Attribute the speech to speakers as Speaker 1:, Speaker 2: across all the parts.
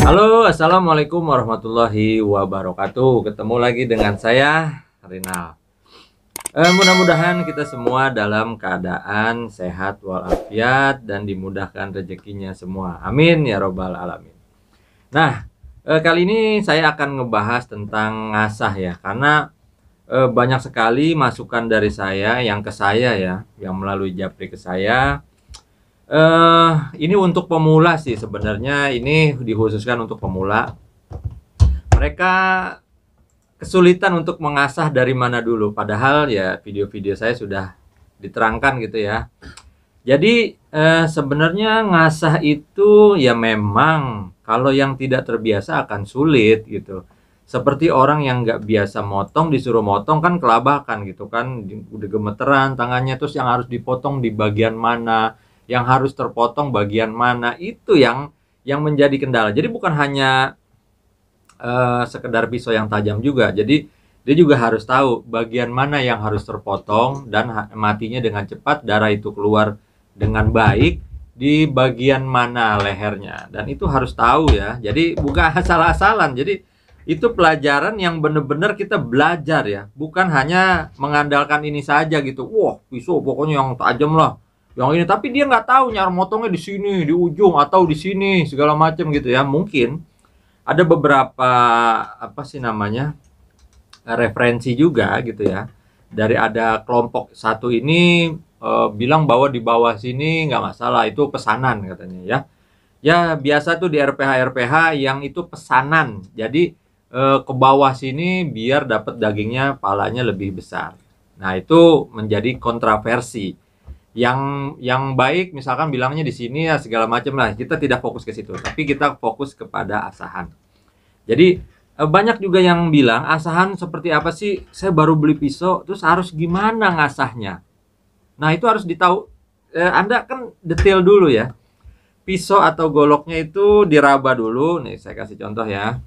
Speaker 1: Halo, assalamualaikum warahmatullahi wabarakatuh. Ketemu lagi dengan saya, Rinal. Mudah-mudahan kita semua dalam keadaan sehat walafiat dan dimudahkan rezekinya semua. Amin ya robbal alamin. Nah, kali ini saya akan ngebahas tentang ngasah ya, karena banyak sekali masukan dari saya yang ke saya ya, yang melalui japri ke saya. Ini untuk pemula sih sebenarnya, ini dikhususkan untuk pemula. Mereka kesulitan untuk mengasah dari mana dulu, padahal ya video-video saya sudah diterangkan gitu ya. Jadi sebenarnya ngasah itu ya memang kalau yang tidak terbiasa akan sulit gitu. Seperti orang yang nggak biasa motong disuruh motong kan kelabakan gitu kan, udah gemeteran tangannya, terus yang harus dipotong di bagian mana, yang harus terpotong bagian mana, itu yang menjadi kendala. Jadi bukan hanya sekedar pisau yang tajam juga. Jadi dia juga harus tahu bagian mana yang harus terpotong dan matinya dengan cepat, darah itu keluar dengan baik di bagian mana lehernya, dan itu harus tahu ya. Jadi bukan asal-asalan. Jadi itu pelajaran yang benar-benar kita belajar ya, bukan hanya mengandalkan ini saja gitu. Wah, pisau pokoknya yang tajam lah, yang ini, tapi dia nggak tahu nyar motongnya di sini, di ujung atau di sini segala macam gitu ya. Mungkin ada beberapa apa sih namanya referensi juga gitu ya, dari ada kelompok satu ini bilang bahwa di bawah sini nggak masalah, itu pesanan katanya ya. Ya biasa tuh di RPH yang itu pesanan, jadi ke bawah sini biar dapat dagingnya, palanya lebih besar. Nah itu menjadi kontroversi. Yang baik misalkan bilangnya di sini ya segala macam lah, kita tidak fokus ke situ, tapi kita fokus kepada asahan. Jadi banyak juga yang bilang asahan seperti apa sih, saya baru beli pisau terus harus gimana ngasahnya. Nah itu harus ditahu, Anda kan detail dulu ya. Pisau atau goloknya itu diraba dulu, nih saya kasih contoh ya.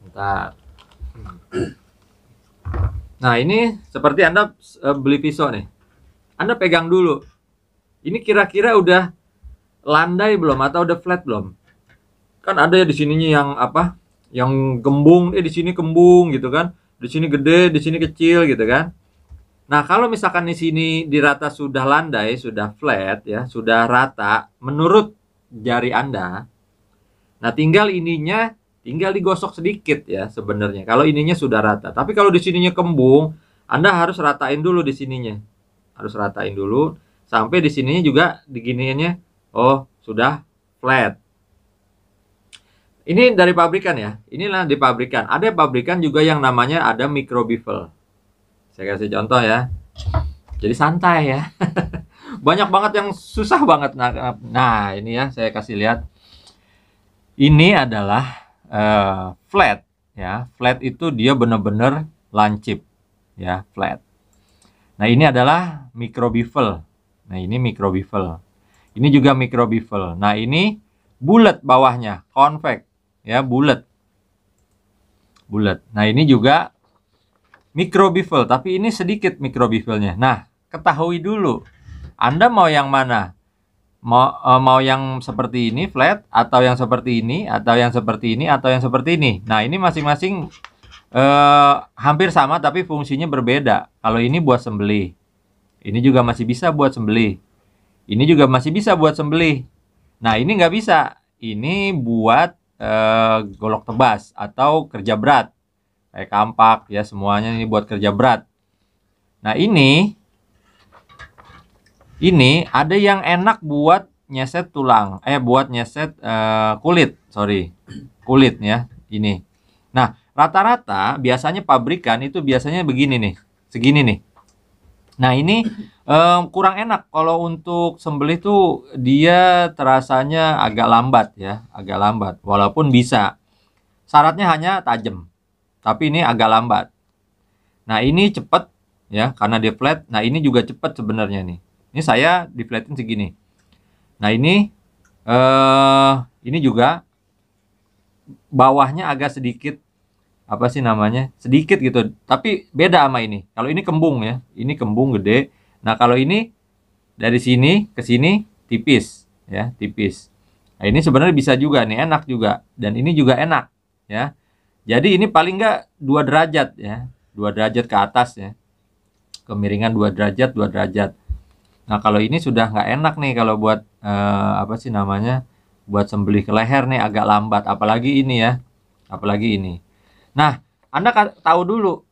Speaker 1: Bentar. Nah ini seperti Anda beli pisau nih, Anda pegang dulu. Ini kira-kira udah landai belum atau udah flat belum? Kan ada ya di sininya yang apa? Yang gembung, di sini kembung gitu kan. Di sini gede, di sini kecil gitu kan. Nah, kalau misalkan di sini di rata sudah landai, sudah flat ya, sudah rata menurut jari Anda. Nah, tinggal ininya tinggal digosok sedikit ya sebenarnya. Kalau ininya sudah rata. Tapi kalau di sininya kembung, Anda harus ratain dulu di sininya. Harus ratain dulu sampai di sininya juga diginiannya oh sudah flat. Ini dari pabrikan ya. Inilah di pabrikan. Ada pabrikan juga yang namanya ada micro bevel. Saya kasih contoh ya. Jadi santai ya. Banyak banget yang susah banget. Nah, ini ya saya kasih lihat. Ini adalah flat ya. Flat itu dia benar-benar lancip ya, flat. Nah, ini adalah micro bevel. Nah, ini micro bevel. Ini juga micro bevel. Nah, ini bulat bawahnya, convex ya, bulat. Bulat. Nah, ini juga micro bevel, tapi ini sedikit micro bevelnya. Nah, ketahui dulu Anda mau yang mana? Mau yang seperti ini flat, atau yang seperti ini, atau yang seperti ini, atau yang seperti ini. Nah, ini masing-masing hampir sama tapi fungsinya berbeda. Kalau ini buat sembelih, ini juga masih bisa buat sembelih, ini juga masih bisa buat sembelih. Nah ini nggak bisa, ini buat golok tebas atau kerja berat kayak kampak ya, semuanya ini buat kerja berat. Nah ini ada yang enak buat nyeset tulang, buat nyeset kulit, kulit ya ini. Nah rata-rata biasanya pabrikan itu biasanya begini nih, segini nih. Nah ini kurang enak kalau untuk sembelih tuh, dia terasanya agak lambat ya, agak lambat. Walaupun bisa, syaratnya hanya tajam, tapi ini agak lambat. Nah ini cepet ya, karena dia flat. Nah ini juga cepet sebenarnya nih. Ini saya di flatin segini. Nah ini juga bawahnya agak sedikit apa sih namanya, sedikit gitu, tapi beda sama ini. Kalau ini kembung ya, ini kembung gede. Nah kalau ini dari sini ke sini tipis ya, tipis. Nah, ini sebenarnya bisa juga nih, enak juga, dan ini juga enak ya. Jadi ini paling nggak 2 derajat ya, 2 derajat ke atas ya, kemiringan 2 derajat 2 derajat. Nah, kalau ini sudah nggak enak nih kalau buat apa sih namanya, buat sembelih ke leher nih agak lambat, apalagi ini ya, apalagi ini. Nah, Anda tahu dulu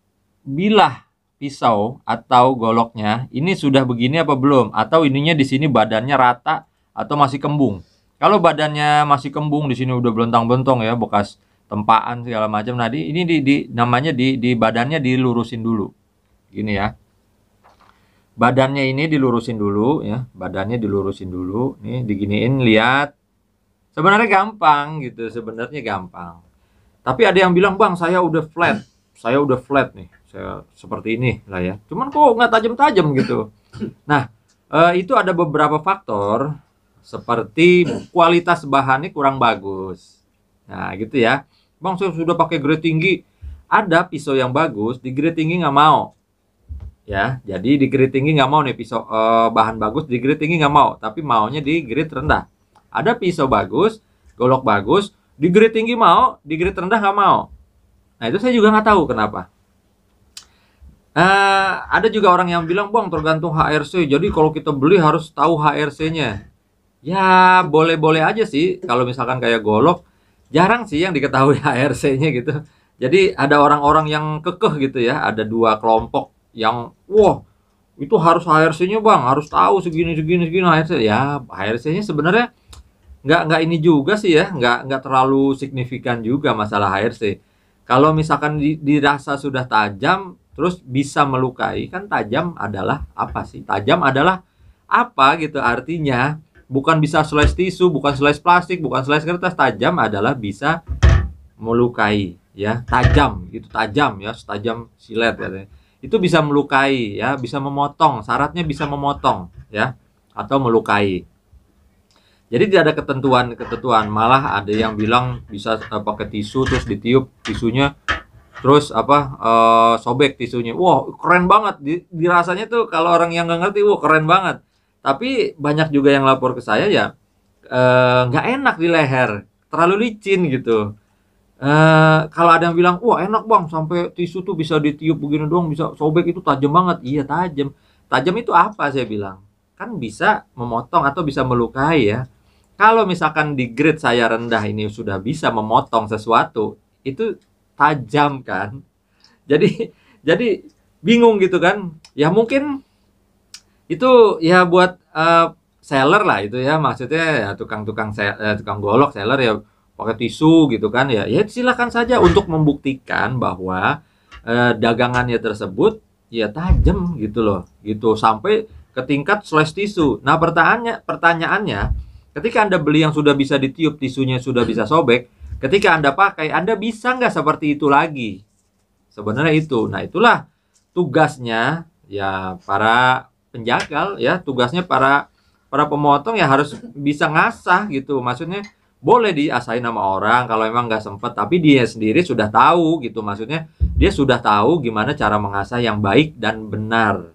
Speaker 1: bilah pisau atau goloknya ini sudah begini apa belum, atau ininya di sini badannya rata atau masih kembung. Kalau badannya masih kembung, di sini udah belentang-belentong ya, bekas tempaan segala macam. Nah, ini namanya di badannya dilurusin dulu. Gini ya. Badannya ini dilurusin dulu ya, badannya dilurusin dulu. Nih diginiin, lihat. Sebenarnya gampang gitu, sebenarnya gampang. Tapi ada yang bilang, "Bang, saya udah flat. Saya udah flat nih. Saya seperti ini lah ya. Cuman kok nggak tajam-tajam gitu." Nah, itu ada beberapa faktor seperti kualitas bahannya kurang bagus. Nah, gitu ya. "Bang, saya sudah pakai grade tinggi." Ada pisau yang bagus, di grade tinggi nggak mau. Ya, jadi di grade tinggi nggak mau nih pisau bahan bagus, di grade tinggi nggak mau, tapi maunya di grade rendah. Ada pisau bagus, golok bagus, di grade tinggi mau, di grade rendah nggak mau. Nah, itu saya juga nggak tahu kenapa. Ada juga orang yang bilang, "Bang, tergantung HRC, jadi kalau kita beli harus tahu HRC-nya." Ya, boleh-boleh aja sih. Kalau misalkan kayak golok, jarang sih yang diketahui HRC-nya gitu. Jadi ada orang-orang yang kekeh gitu ya, ada 2 kelompok yang, "Wah, itu harus HRC-nya Bang, harus tahu segini segini segini HRC." Ya, HRC-nya sebenarnya nggak ini juga sih ya, nggak terlalu signifikan juga masalah HRC. Kalau misalkan dirasa sudah tajam, terus bisa melukai, kan tajam adalah apa sih? Tajam adalah apa gitu artinya? Bukan bisa slice tisu, bukan slice plastik, bukan slice kertas. Tajam adalah bisa melukai ya, tajam itu tajam ya, setajam silet katanya. Itu bisa melukai ya, bisa memotong, syaratnya bisa memotong ya, atau melukai. Jadi tidak ada ketentuan, malah ada yang bilang bisa pakai tisu terus ditiup tisunya, terus sobek tisunya. Wah, keren banget. Dirasanya tuh kalau orang yang nggak ngerti, wah keren banget. Tapi banyak juga yang lapor ke saya ya, nggak enak di leher, terlalu licin gitu. Kalau ada yang bilang, "Wah enak Bang, sampai tisu tuh bisa ditiup begini doang, bisa sobek, itu tajam banget." Iya tajam. Tajam itu apa saya bilang? Kan bisa memotong atau bisa melukai ya. Kalau misalkan di grade saya rendah ini sudah bisa memotong sesuatu, itu tajam kan. Jadi bingung gitu kan. Ya mungkin itu ya buat seller lah itu ya, maksudnya ya tukang golok, seller ya pakai tisu gitu kan ya. Ya silakan saja untuk membuktikan bahwa dagangannya tersebut ya tajam gitu loh. Gitu sampai ke tingkat slash tisu. Nah, pertanyaannya, ketika Anda beli yang sudah bisa ditiup, tisunya sudah bisa sobek, ketika Anda pakai, Anda bisa nggak seperti itu lagi? Sebenarnya itu. Nah, itulah tugasnya ya para penjagal ya, tugasnya para pemotong ya harus bisa ngasah gitu. Maksudnya boleh diasahin sama orang kalau emang nggak sempet, tapi dia sendiri sudah tahu gitu. Maksudnya dia sudah tahu gimana cara mengasah yang baik dan benar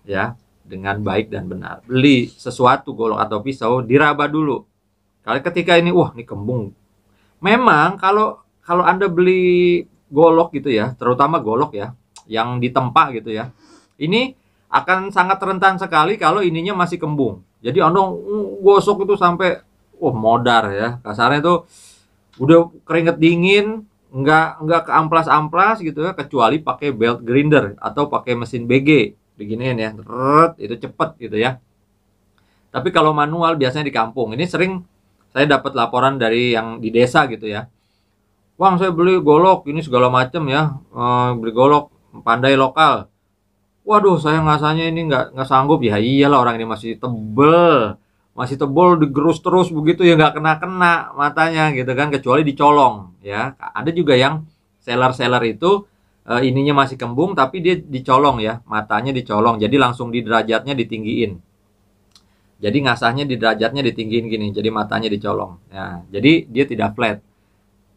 Speaker 1: ya, dengan baik dan benar. Beli sesuatu golok atau pisau diraba dulu. Kalau ketika ini wah ini kembung. Memang kalau Anda beli golok gitu ya, terutama golok ya yang ditempa gitu ya, ini akan sangat rentan sekali kalau ininya masih kembung. Jadi Anda gosok itu sampai modar ya, kasarnya tuh udah keringet dingin, nggak keamplas-amplas gitu ya, kecuali pakai belt grinder atau pakai mesin BG beginiin ya, itu cepet gitu ya. Tapi kalau manual biasanya di kampung, ini sering saya dapat laporan dari yang di desa gitu ya. "Bang, saya beli golok ini segala macam ya, beli golok pandai lokal. Waduh, saya ngasahnya ini nggak sanggup." Ya iyalah, orang ini masih tebel digerus terus begitu ya, nggak kena matanya gitu kan, kecuali dicolong ya. Ada juga yang seller itu ininya masih kembung tapi dia dicolong ya, matanya dicolong, jadi langsung di derajatnya ditinggiin. Jadi ngasahnya di derajatnya ditinggiin gini, jadi matanya dicolong. Nah, jadi dia tidak flat.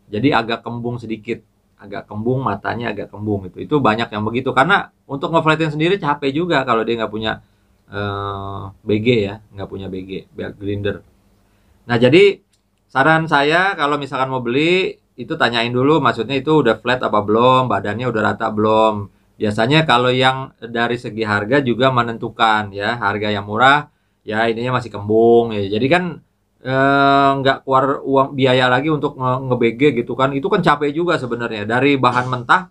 Speaker 1: Jadi agak kembung sedikit, agak kembung, matanya agak kembung gitu. Itu banyak yang begitu, karena untuk ngeflatin sendiri capek juga kalau dia nggak punya BG ya, nggak punya BG, belt grinder. Nah, jadi Saran saya kalau misalkan mau beli itu tanyain dulu maksudnya itu udah flat apa belum, badannya udah rata belum. Biasanya kalau yang dari segi harga juga menentukan ya, harga yang murah ya ininya masih kembung ya. Jadi kan nggak keluar uang biaya lagi untuk nge-BG gitu kan. Itu kan capek juga sebenarnya dari bahan mentah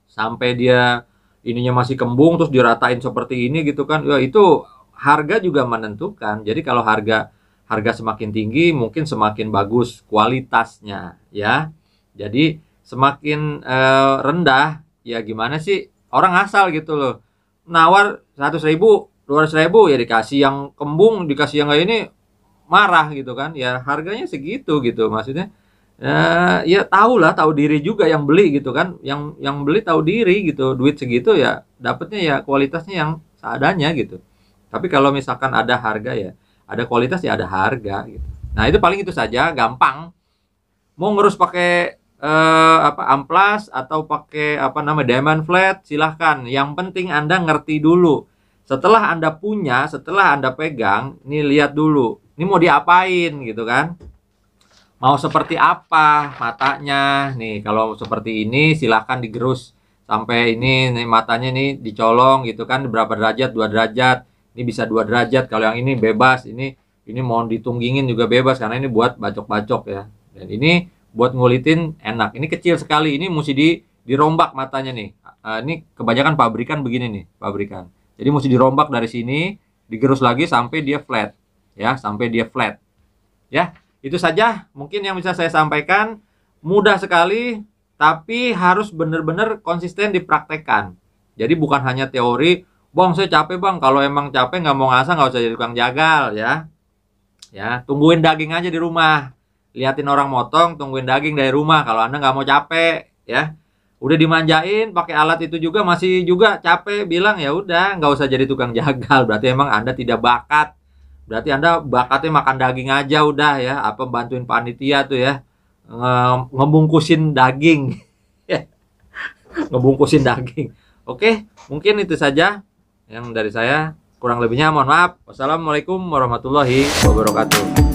Speaker 1: sampai dia ininya masih kembung terus diratain seperti ini gitu kan. Ya itu harga juga menentukan. Jadi kalau harga semakin tinggi mungkin semakin bagus kualitasnya ya. Jadi semakin rendah ya gimana sih orang asal gitu loh. Nawar 100.000, 200.000 ya dikasih yang kembung, dikasih yang kayak ini marah gitu kan. Ya harganya segitu gitu maksudnya. Ya tahu lah, tahu diri juga yang beli gitu kan. Yang beli tahu diri gitu. Duit segitu ya dapatnya ya kualitasnya yang seadanya gitu. Tapi kalau misalkan ada harga ya ada kualitas ya ada harga gitu. Nah, itu paling itu saja, gampang. Mau ngurus pakai amplas atau pakai diamond flat silahkan. Yang penting Anda ngerti dulu. Setelah Anda punya, setelah Anda pegang, nih lihat dulu. Ini mau diapain gitu kan? Mau seperti apa matanya? Nih, kalau seperti ini silahkan digerus sampai ini nih, matanya nih dicolong gitu kan berapa derajat? 2 derajat. Ini bisa 2 derajat. Kalau yang ini bebas, ini mau ditunggingin juga bebas karena ini buat bacok-bacok ya. Dan ini buat ngulitin enak. Ini kecil sekali. Ini mesti dirombak matanya nih. Ini kebanyakan pabrikan begini nih, pabrikan. Jadi mesti dirombak dari sini, digerus lagi sampai dia flat. Ya, sampai dia flat. Ya, itu saja mungkin yang bisa saya sampaikan. Mudah sekali, tapi harus benar-benar konsisten dipraktekkan. Jadi bukan hanya teori, "Bang, saya capek bang." Kalau emang capek nggak mau ngasah nggak usah jadi tukang jagal ya. Ya, tungguin daging aja di rumah. Liatin orang motong, tungguin daging dari rumah. Kalau Anda nggak mau capek, ya. Udah dimanjain, pakai alat itu juga masih juga capek, bilang ya udah nggak usah jadi tukang jagal. Berarti emang Anda tidak bakat. Berarti Anda bakatnya makan daging aja udah ya. Apa bantuin panitia tuh ya, ngebungkusin daging, ngebungkusin daging. Oke, mungkin itu saja yang dari saya, kurang lebihnya mohon maaf. Wassalamualaikum warahmatullahi wabarakatuh.